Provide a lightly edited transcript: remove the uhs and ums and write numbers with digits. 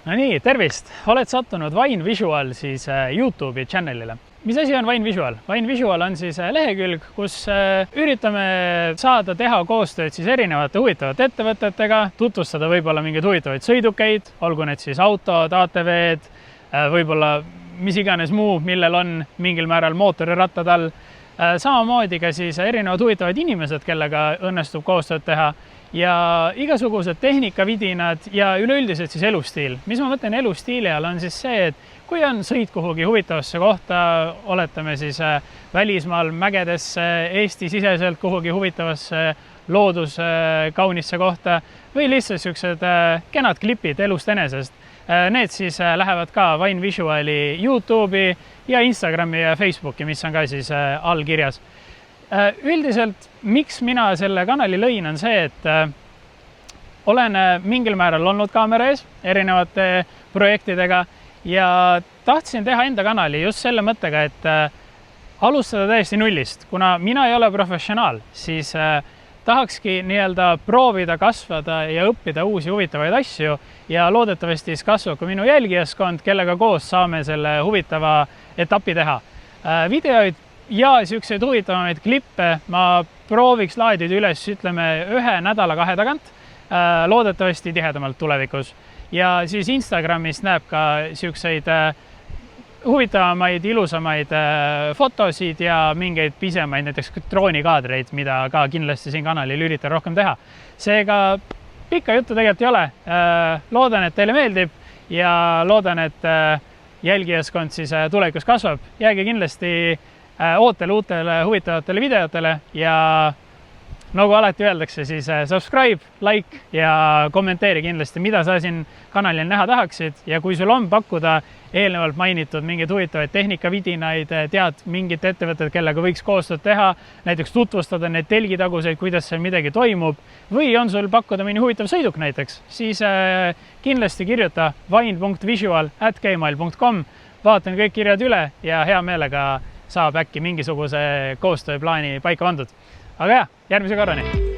No nii, tervist! Oled sattunud Vine Visual siis YouTube'i channelile. Mis asi on Vine Visual? Vine Visual on siis lehekülg, kus üritame saada teha koostööd siis erinevate huvitavate ettevõtetega, tutvustada võib-olla mingeid huvitavaid sõidukeid, olgu need siis autod, ATV-d, võib-olla mis iganes muu, millel on mingil määral mootorirattad all. Samamoodi ka siis erinevad huvitavad inimesed, kellega õnnestub koostööd teha ja igasugused tehnikavidinad ja üleüldiselt siis elustiil. Mis ma mõtlen elustiili all on siis see, et kui on sõit kuhugi huvitavasse kohta, oletame siis välismaal mägedesse, Eesti siseselt kuhugi huvitavasse looduskaunisse kohta või lihtsalt siuksed kenad klipid elust enesest. Need siis lähevad ka Vine Visuali YouTube'i ja Instagrami ja Facebooki, mis on ka siis all kirjas. Üldiselt, miks mina selle kanali lõin, on see, et olen mingil määral olnud kaamera ees erinevate projektidega ja tahtsin teha enda kanali just selle mõttega, et alustada täiesti nullist. Kuna mina ei ole professionaal, siis tahakski proovida kasvada ja õppida uusi huvitavaid asju ja loodetavasti kasvab ka minu jälgijaskond, kellega koos saame selle huvitava etapi teha. Videoid ja siukseid huvitavamaid klippe ma prooviks laadida üles, ütleme, 1 nädala 2 tagant, loodetavasti tihedamalt tulevikus. Ja siis Instagramist näeb ka siukseid huvitavamaid, ilusamaid fotosid ja mingeid pisemaid, näiteks droonikaadreid, mida ka kindlasti siin kanalil üritan rohkem teha. Seega pikka juttu tegelikult ei ole. Loodan, et teile meeldib ja loodan, et jälgijaskond siis tulevikus kasvab. Jääge kindlasti ootele uutele huvitavatele videotele ja nagu alati öeldakse, siis subscribe, like ja kommenteeri kindlasti, mida sa siin kanalil näha tahaksid ja kui sul on pakkuda eelnevalt mainitud mingeid huvitavaid tehnikavidinaid, tead mingit ettevõtet, kellega võiks koostööd teha, näiteks tutvustada need telgitaguseid, kuidas seal midagi toimub või on sul pakkuda mõni huvitav sõiduk näiteks, siis kindlasti kirjuta vine.visual@gmail.com, vaatan kõik kirjad üle ja hea meelega saab äkki mingisuguse koostööplaani paika pandud. Aga jah, järgmise korrani!